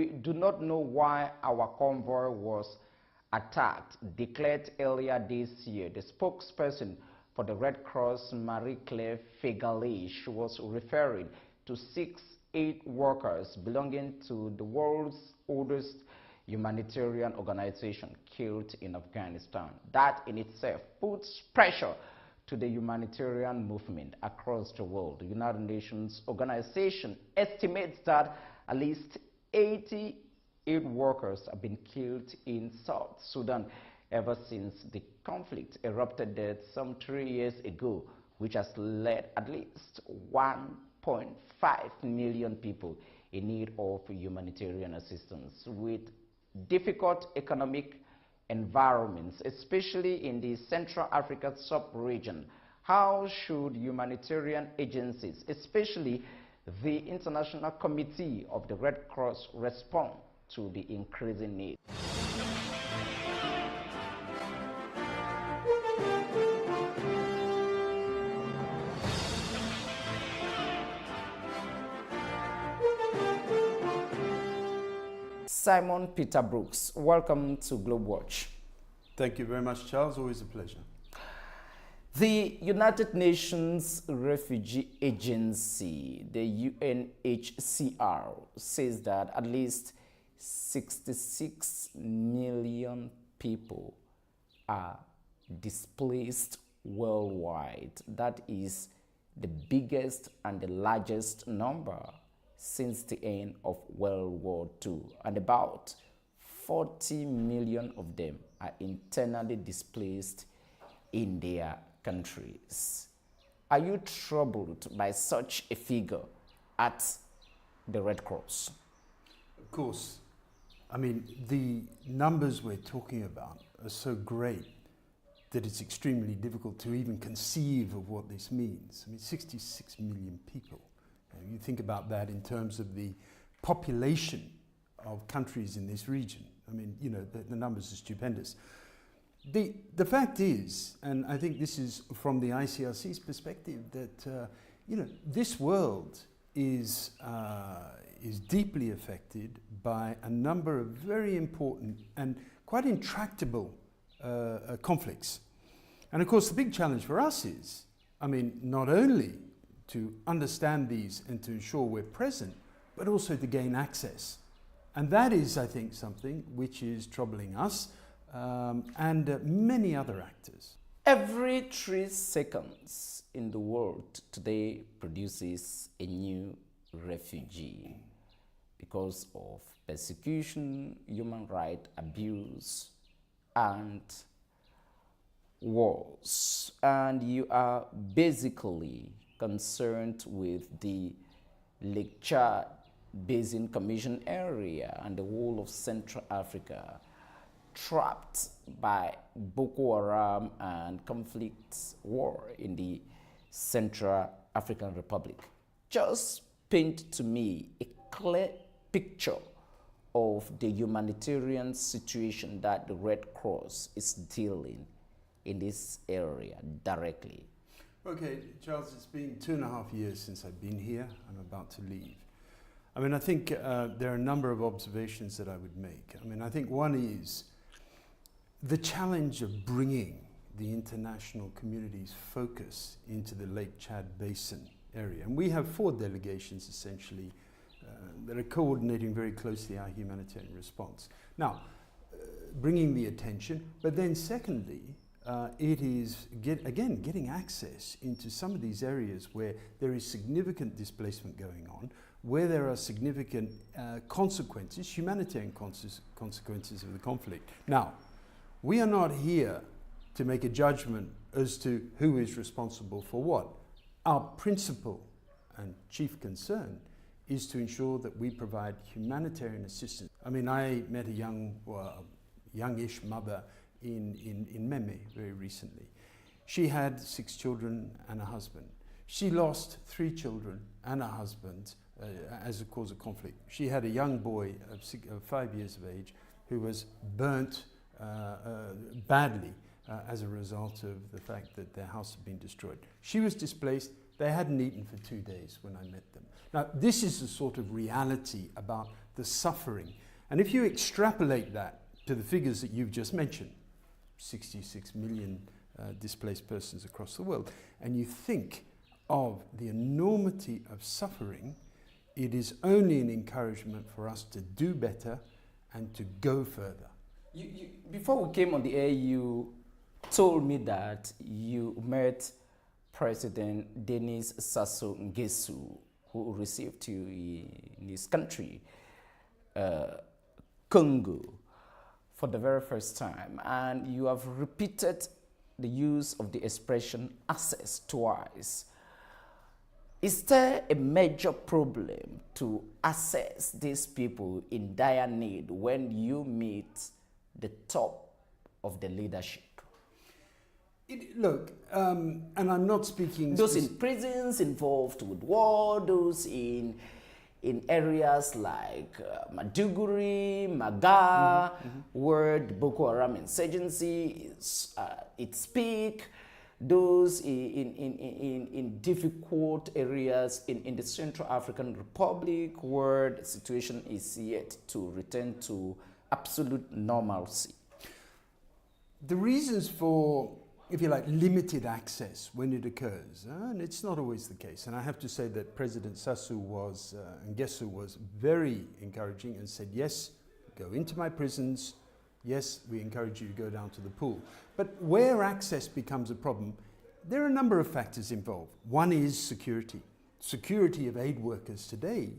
We do not know why our convoy was attacked, declared earlier this year. The spokesperson for the Red Cross, Marie-Claire Fegalish, was referring to 6 aid workers belonging to the world's oldest humanitarian organization killed in Afghanistan. That in itself puts pressure to the humanitarian movement across the world. The United Nations organization estimates that at least 80 aid workers have been killed in South Sudan ever since the conflict erupted there some 3 years ago, which has led at least 1.5 million people in need of humanitarian assistance. With difficult economic environments, especially in the Central Africa sub-region, how should humanitarian agencies, especially the International Committee of the Red Cross, respond to the increasing need? Simon Peter Brooks, welcome to GLOBEWATCH. Thank you very much, Charles. Always a pleasure. The United Nations Refugee Agency, the UNHCR, says that at least 66 million people are displaced worldwide. That is the biggest and the largest number since the end of World War II, and about 40 million of them are internally displaced in their countries. Are you troubled by such a figure at the Red Cross? Of course. I mean, the numbers we're talking about are so great that it's extremely difficult to even conceive of what this means. I mean, 66 million people. You think about that in terms of the population of countries in this region. I mean, you know, the numbers are stupendous. The fact is, and I think this is from the ICRC's perspective, that you know, this world is deeply affected by a number of very important and quite intractable conflicts. And of course, the big challenge for us is, I mean, not only to understand these and to ensure we're present, but also to gain access. And that is, I think, something which is troubling us and many other actors. Every 3 seconds in the world today produces a new refugee because of persecution, human rights abuse, and wars. And you are basically concerned with the Lake Chad Basin Commission area and the whole of Central Africa, trapped by Boko Haram and conflicts, war in the Central African Republic. Just paint to me a clear picture of the humanitarian situation that the Red Cross is dealing in this area directly. Okay, Charles, it's been 2.5 years since I've been here. I'm about to leave. I mean, I think there are a number of observations that I would make. I mean, I think one is the challenge of bringing the international community's focus into the Lake Chad Basin area. And we have 4 delegations, essentially, that are coordinating very closely our humanitarian response. Now, bringing the attention, but then secondly, it is, getting access into some of these areas where there is significant displacement going on, where there are significant consequences, humanitarian consequences of the conflict. Now, we are not here to make a judgment as to who is responsible for what. Our principal and chief concern is to ensure that we provide humanitarian assistance. I mean, I met a youngish mother in Meme very recently. She had 6 children and a husband. She lost 3 children and a husband as a cause of conflict. She had a young boy of 5 years of age who was burnt badly as a result of the fact that their house had been destroyed. She was displaced. They hadn't eaten for 2 days when I met them. Now, this is the sort of reality about the suffering. And if you extrapolate that to the figures that you've just mentioned, 66 million displaced persons across the world, and you think of the enormity of suffering, it is only an encouragement for us to do better and to go further. Before we came on the air, you told me that you met President Denis Sassou Nguesso, who received you in his country, Congo, for the very first time, and you have repeated the use of the expression access twice. Is there a major problem to assess these people in dire need when you meet the top of the leadership? Look, and I'm not speaking... Those in prisons involved with war, those in areas like Maduguri, Maga, where the Boko Haram insurgency is its peak, those in difficult areas in the Central African Republic where the situation is yet to return to absolute normalcy. The reasons for, if you like, limited access when it occurs, and it's not always the case. And I have to say that President Sassou Nguesso was very encouraging and said, yes, go into my prisons. Yes, we encourage you to go down to the pool. But where access becomes a problem, there are a number of factors involved. One is security. Security of aid workers today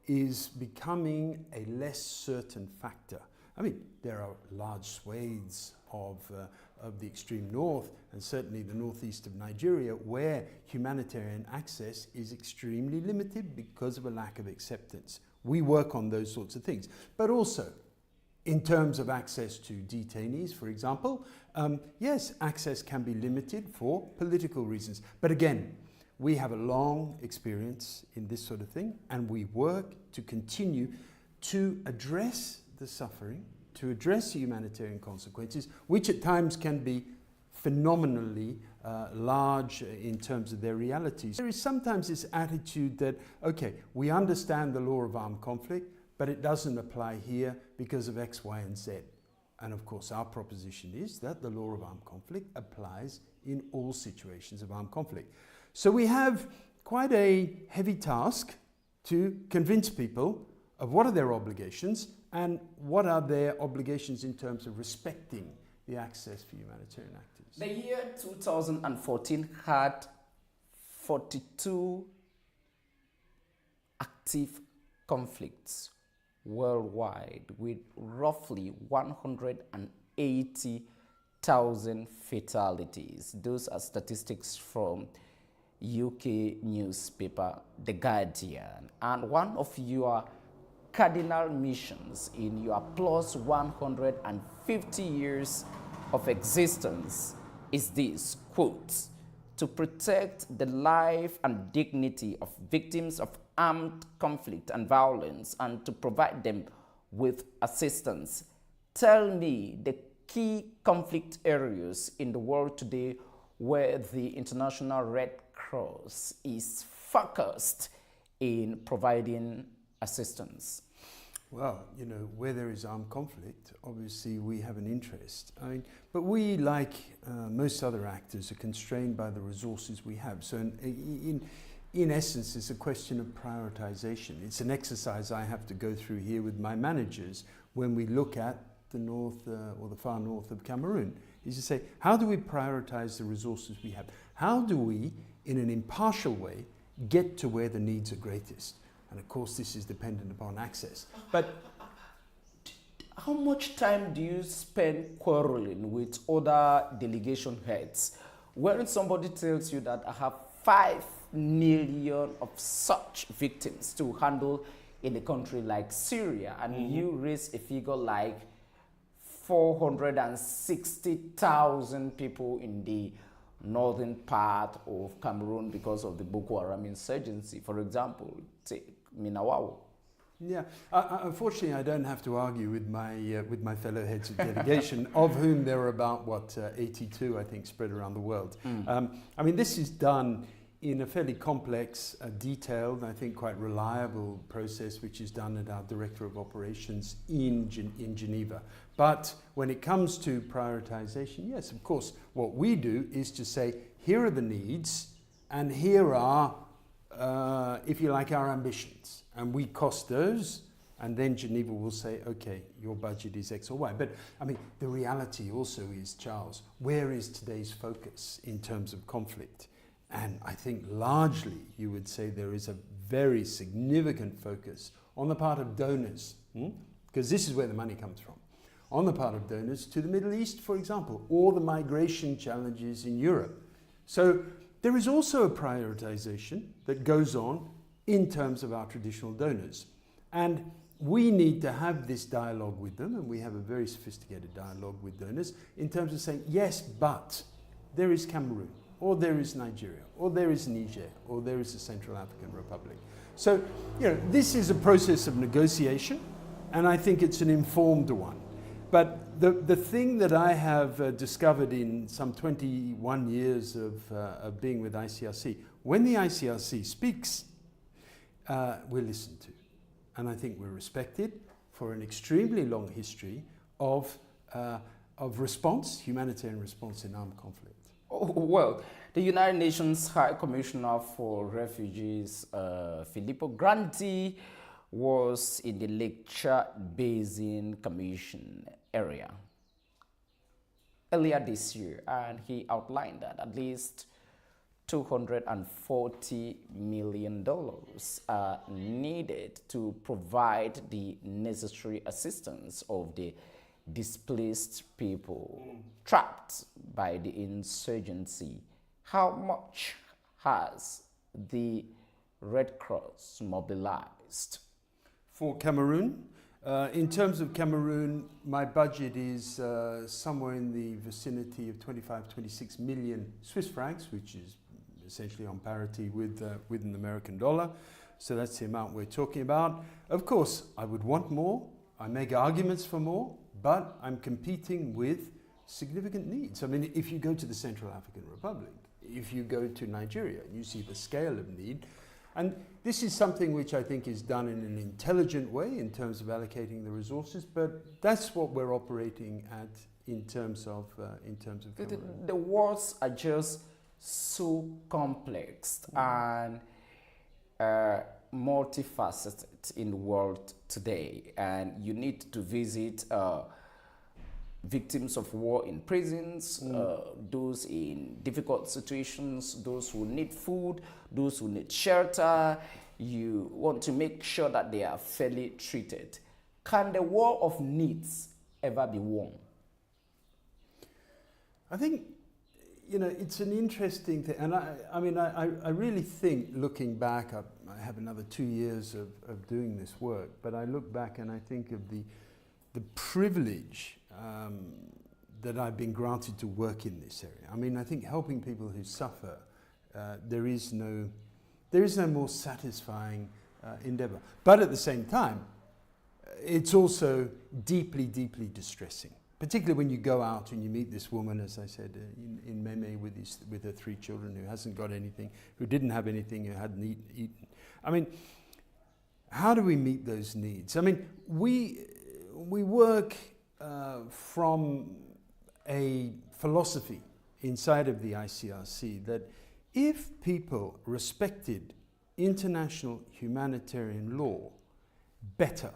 is becoming a less certain factor. I mean, there are large swathes of the extreme north and certainly the northeast of Nigeria where humanitarian access is extremely limited because of a lack of acceptance. We work on those sorts of things. But also, in terms of access to detainees, for example, yes, access can be limited for political reasons. But again, we have a long experience in this sort of thing, and we work to continue to address the suffering, to address the humanitarian consequences, which at times can be phenomenally large in terms of their realities. There is sometimes this attitude that, okay, we understand the law of armed conflict, but it doesn't apply here because of X, Y, and Z. And of course, our proposition is that the law of armed conflict applies in all situations of armed conflict. So we have quite a heavy task to convince people of what are their obligations and what are their obligations in terms of respecting the access for humanitarian actors. The year 2014 had 42 active conflicts worldwide with roughly 180,000 fatalities. Those are statistics from UK newspaper The Guardian. And one of your cardinal missions in your plus 150 years of existence is this, quote, to protect the life and dignity of victims of armed conflict and violence and to provide them with assistance. Tell me the key conflict areas in the world today where the International Red Cross is focused in providing assistance. Well, you know, where there is armed conflict, obviously we have an interest. I mean, but we, like most other actors, are constrained by the resources we have. So in essence, it's a question of prioritization. It's an exercise I have to go through here with my managers when we look at the north or the far north of Cameroon, is to say, how do we prioritize the resources we have? How do we, in an impartial way, get to where the needs are greatest? And of course, this is dependent upon access. But how much time do you spend quarreling with other delegation heads when somebody tells you that I have 5 million of such victims to handle in a country like Syria, and you raise a figure like 460,000 people in the northern part of Cameroon because of the Boko Haram insurgency, for example, take Minawawo? Yeah, unfortunately, I don't have to argue with my fellow heads of delegation, of whom there are about, 82, I think, spread around the world. I mean, this is done in a fairly complex, detailed, I think quite reliable process, which is done at our Director of Operations in Geneva. But when it comes to prioritization, yes, of course, what we do is to say, here are the needs, and here are, if you like, our ambitions. And we cost those, and then Geneva will say, okay, your budget is X or Y. But, I mean, the reality also is, Charles, where is today's focus in terms of conflict? And I think largely you would say there is a very significant focus on the part of donors, because this is where the money comes from, on the part of donors to the Middle East, for example, or the migration challenges in Europe. So there is also a prioritization that goes on in terms of our traditional donors. And we need to have this dialogue with them, and we have a very sophisticated dialogue with donors in terms of saying, yes, but there is Cameroon, or there is Nigeria, or there is Niger, or there is the Central African Republic. So, you know, this is a process of negotiation, and I think it's an informed one. But the thing that I have discovered in some 21 years of being with ICRC, when the ICRC speaks, we're listened to. And I think we're respected for an extremely long history of response, humanitarian response in armed conflict. Oh, well, the United Nations High Commissioner for Refugees, Filippo Grandi, was in the Lake Chad Basin Commission area earlier this year, and he outlined that at least $240 million are needed to provide the necessary assistance of the displaced people trapped by the insurgency. How much has the Red Cross mobilized? For Cameroon, in terms of Cameroon, my budget is somewhere in the vicinity of 25, 26 million Swiss francs, which is essentially on parity with an American dollar. So that's the amount we're talking about. Of course, I would want more. I make arguments for more, but I'm competing with significant needs. I mean, if you go to the Central African Republic, if you go to Nigeria, you see the scale of need. And this is something which I think is done in an intelligent way in terms of allocating the resources, but that's what we're operating at in terms of Cameroon. The wars are just so complex and multifaceted in the world today, and you need to visit victims of war in prisons, those in difficult situations, those who need food, those who need shelter. You want to make sure that they are fairly treated. Can the war of needs ever be won? I think, you know, it's an interesting thing, and I really think, looking back, I have another 2 years of doing this work, but I look back and I think of the privilege that I've been granted to work in this area. I mean, I think helping people who suffer, there is no more satisfying endeavor. But at the same time, it's also deeply, deeply distressing. Particularly when you go out and you meet this woman, as I said, in Meme with her 3 children, who hasn't got anything, who didn't have anything, who hadn't eaten. I mean, how do we meet those needs? I mean, we work from a philosophy inside of the ICRC that if people respected international humanitarian law better,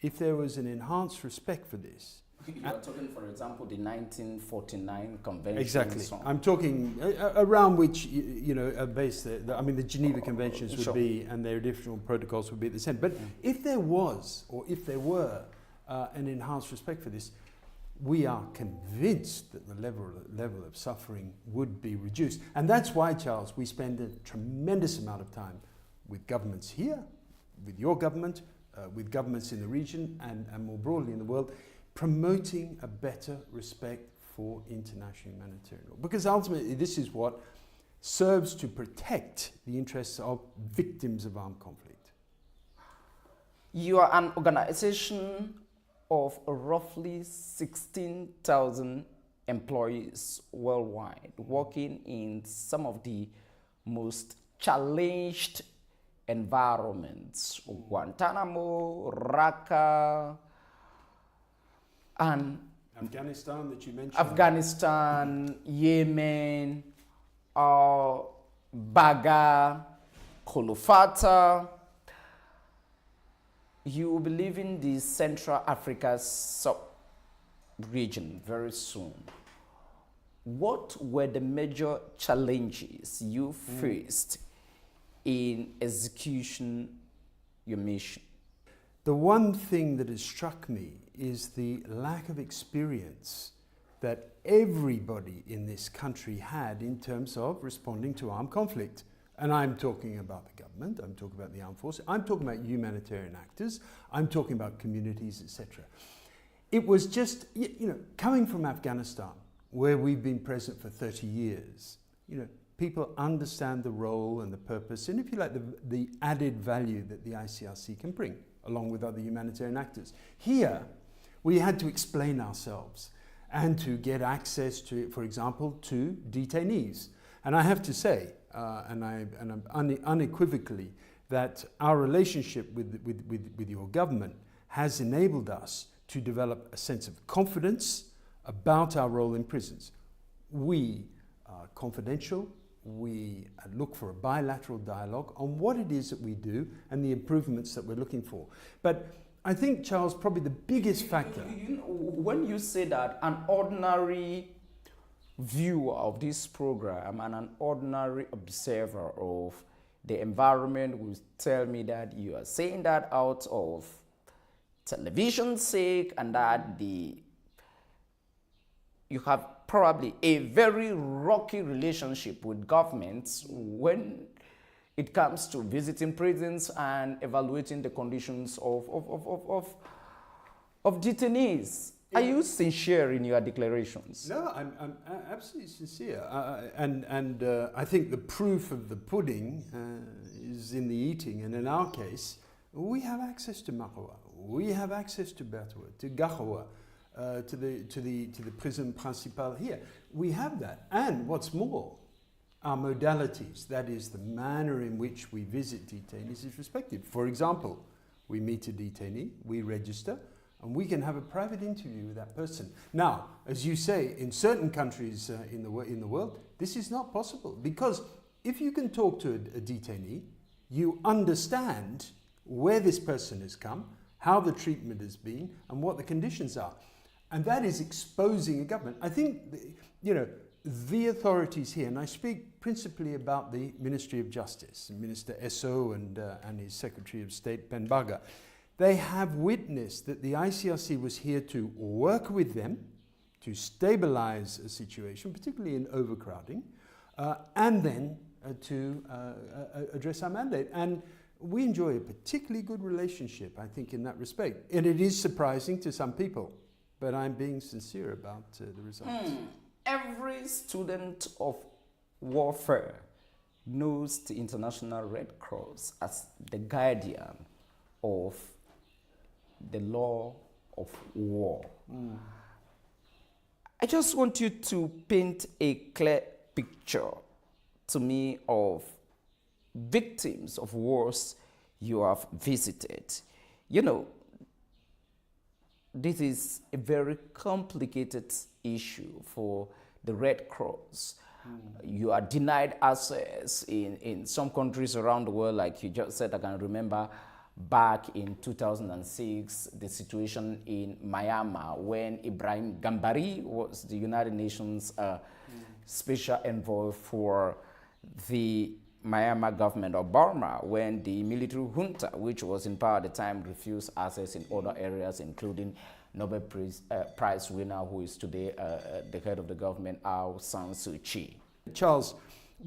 if there was an enhanced respect for this. You are talking, for example, the 1949 Convention. Exactly. I'm talking around which, you know, are based I mean, the Geneva Conventions would be, and their additional protocols would be the same. But if there was, or if there were, an enhanced respect for this, we are convinced that the level of suffering would be reduced. And that's why, Charles, we spend a tremendous amount of time with governments here, with your government, with governments in the region, and more broadly in the world, promoting a better respect for international humanitarian law. Because ultimately this is what serves to protect the interests of victims of armed conflict. You are an organization of roughly 16,000 employees worldwide, working in some of the most challenged environments, Guantanamo, Raqqa, and Afghanistan that you mentioned. Afghanistan, Yemen, Baga, Kolofata. You will be leaving the Central Africa sub-region very soon. What were the major challenges you faced in execution your mission? The one thing that has struck me is the lack of experience that everybody in this country had in terms of responding to armed conflict. And I'm talking about the government, I'm talking about the armed forces, I'm talking about humanitarian actors, I'm talking about communities, etc. It was just, coming from Afghanistan, where we've been present for 30 years, people understand the role and the purpose, and if you like, the added value that the ICRC can bring, along with other humanitarian actors. Here, we had to explain ourselves and to get access to, for example, to detainees. And I have to say, unequivocally, that our relationship with your government has enabled us to develop a sense of confidence about our role in prisons. We are confidential. We look for a bilateral dialogue on what it is that we do and the improvements that we're looking for. But I think, Charles, probably the biggest factor... When you say that, an ordinary viewer of this program and an ordinary observer of the environment will tell me that you are saying that out of television's sake and that you have probably a very rocky relationship with governments when it comes to visiting prisons and evaluating the conditions of detainees. Are you sincere in your declarations? No, I'm absolutely sincere. And I think the proof of the pudding is in the eating. And in our case, we have access to Marwa, we have access to Bertoua, to Gahoua, to the prison principal here. We have that. And what's more, our modalities, that is the manner in which we visit detainees, is respected. For example, we meet a detainee, we register, and we can have a private interview with that person. Now, as you say, in certain countries in the world, this is not possible, because if you can talk to a detainee, you understand where this person has come, how the treatment has been, and what the conditions are. And that is exposing a government. I think, the authorities here, and I speak principally about the Ministry of Justice, Minister Esso and his Secretary of State, Penbaga, they have witnessed that the ICRC was here to work with them, to stabilize a situation, particularly in overcrowding, and then to address our mandate. And we enjoy a particularly good relationship, I think, in that respect. And it is surprising to some people, but I'm being sincere about the results. Every student of warfare knows the International Red Cross as the guardian of the law of war. I just want you to paint a clear picture to me of victims of wars you have visited. This is a very complicated issue for the Red Cross. You are denied access in some countries around the world, like you just said. I can remember back in 2006, the situation in Myanmar when Ibrahim Gambari was the United Nations special envoy for the Myanmar government of Burma, when the military junta, which was in power at the time, refused access in other areas, including Nobel Prize winner, who is today the head of the government, Aung San Suu Kyi. Charles,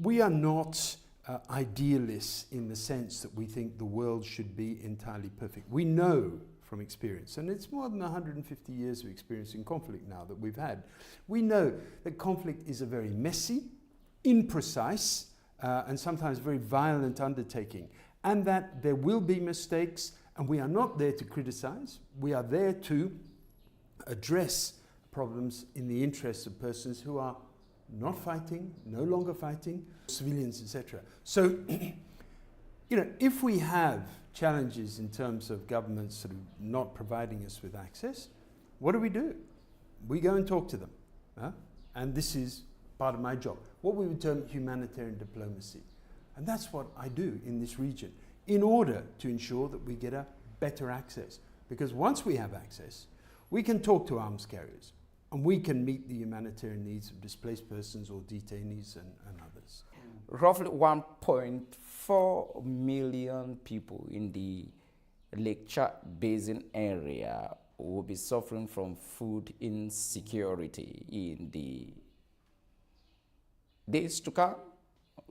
we are not idealists in the sense that we think the world should be entirely perfect. We know from experience, and it's more than 150 years of experience in conflict now that we've had. We know that conflict is a very messy, imprecise, and sometimes very violent undertaking, and that there will be mistakes, and we are not there to criticize. We are there to address problems in the interests of persons who are not fighting, no longer fighting, civilians, etc. So, you know, if we have challenges in terms of governments sort of not providing us with access, what do? We go and talk to them. And this is part of my job, what we would term humanitarian diplomacy. And that's what I do in this region, in order to ensure that we get a better access. Because once we have access, we can talk to arms carriers, and we can meet the humanitarian needs of displaced persons or detainees and others. Roughly 1.4 million people in the Lake Chad Basin area will be suffering from food insecurity in the days to come.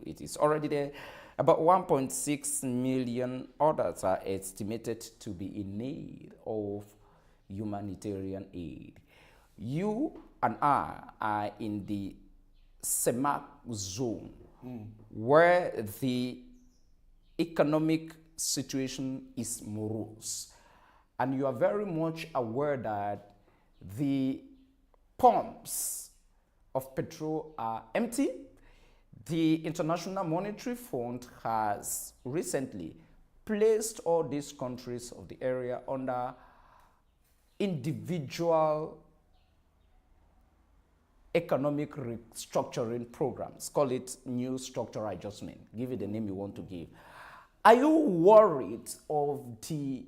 It is already there. About 1.6 million others are estimated to be in need of humanitarian aid. You and I are in the CEMAC zone, where the economic situation is morose. And you are very much aware that the pumps of petrol are empty. The International Monetary Fund has recently placed all these countries of the area under individual economic restructuring programs. Call it new structural adjustment. Give it the name you want to give. Are you worried of the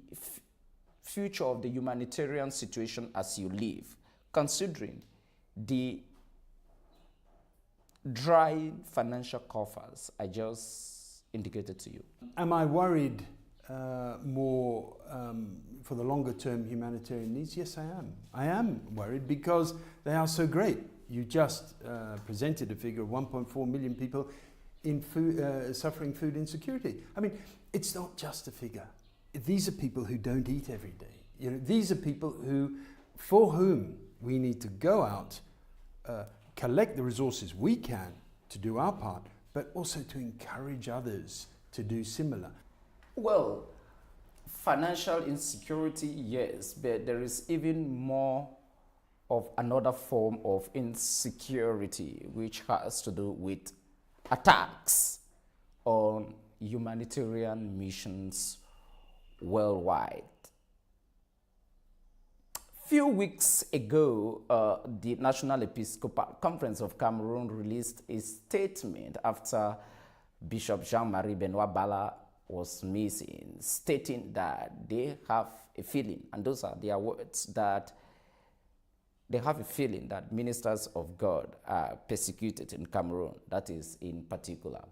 future of the humanitarian situation as you live, considering the dry financial coffers I just indicated to you? Am I worried more for the longer term humanitarian needs? Yes, I am. I am worried because they are so great. You just presented a figure of 1.4 million people in suffering food insecurity. I mean, it's not just a figure. These are people who don't eat every day. You know, these are people who, for whom we need to go out, collect the resources we can to do our part, but also to encourage others to do similar. Well, financial insecurity, yes, but there is even more of another form of insecurity, which has to do with attacks on humanitarian missions worldwide. Few weeks ago, the National Episcopal Conference of Cameroon released a statement after Bishop Jean-Marie Benoit Bala was missing, stating that they have a feeling, and those are their words, that they have a feeling that ministers of God are persecuted in Cameroon, that is in particular.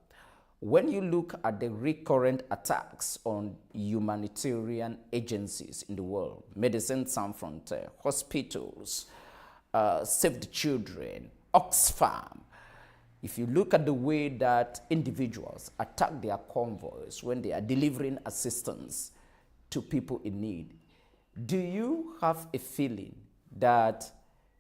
When you look at the recurrent attacks on humanitarian agencies in the world, Médecins Sans Frontières, hospitals, Save the Children, Oxfam, if you look at the way that individuals attack their convoys when they are delivering assistance to people in need, do you have a feeling that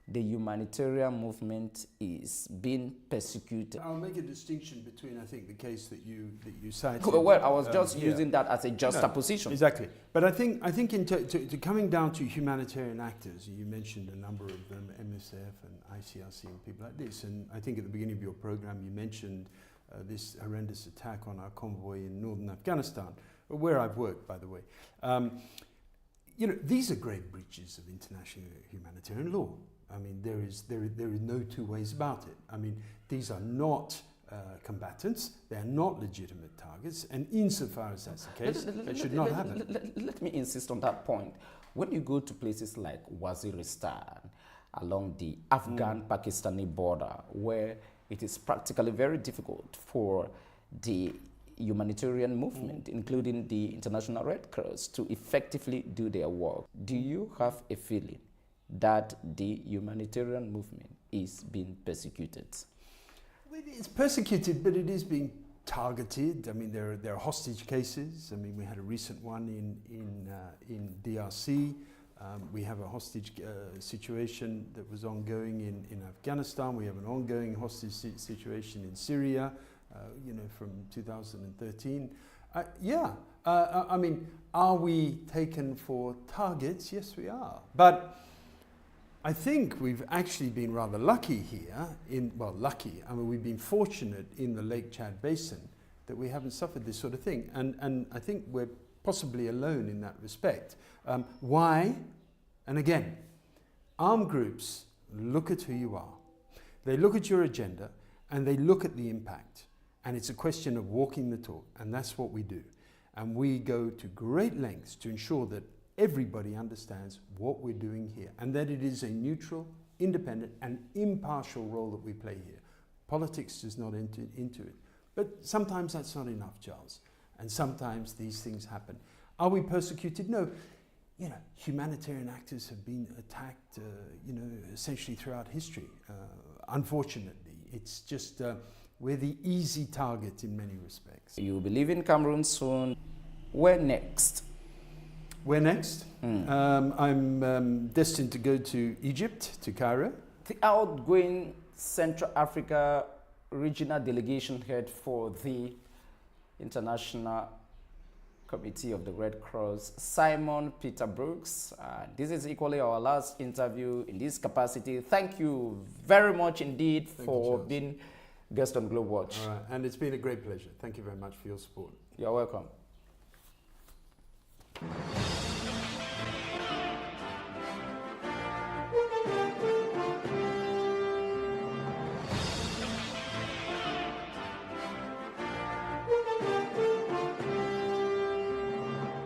the humanitarian movement is being persecuted? I'll make a distinction between, I think, the case that you cited. Well, I was just using that as a juxtaposition. No, exactly. But I think to coming down to humanitarian actors, you mentioned a number of them, MSF and ICRC and people like this. And I think at the beginning of your program, you mentioned this horrendous attack on our convoy in northern Afghanistan, where I've worked, by the way. You know, these are grave breaches of international humanitarian law. I mean, there is no two ways about it. I mean, these are not combatants, they are not legitimate targets, and insofar as that's the case, that should not happen. Let me insist on that point. When you go to places like Waziristan, along the Afghan-Pakistani border, where it is practically very difficult for the humanitarian movement, including the International Red Cross, to effectively do their work, do you have a feeling that the humanitarian movement is being persecuted? Well, it's persecuted, but it is being targeted. I mean, there are hostage cases. I mean, we had a recent one in DRC. We have a hostage situation that was ongoing in Afghanistan. We have an ongoing hostage situation in Syria, you know, from 2013. I mean, are we taken for targets? Yes, we are. But I think we've actually been rather lucky here, lucky, I mean we've been fortunate in the Lake Chad Basin that we haven't suffered this sort of thing, and I think we're possibly alone in that respect. Why? And again, armed groups look at who you are, they look at your agenda, and they look at the impact, and it's a question of walking the talk, and that's what we do. And we go to great lengths to ensure that everybody understands what we're doing here and that it is a neutral, independent and impartial role that we play here. Politics does not enter into it. But sometimes that's not enough, Charles. And sometimes these things happen. Are we persecuted? No. You know, humanitarian actors have been attacked, essentially throughout history. Unfortunately, it's just we're the easy target in many respects. You will be leaving Cameroon soon. Where next? Where next? I'm destined to go to Egypt, to Cairo. The outgoing Central Africa regional delegation head for the International Committee of the Red Cross, Simon Peter Brooks. This is equally our last interview in this capacity. Thank you very much indeed for being guest on GLOBEWATCH. All right, and it's been a great pleasure. Thank you very much for your support. You're welcome.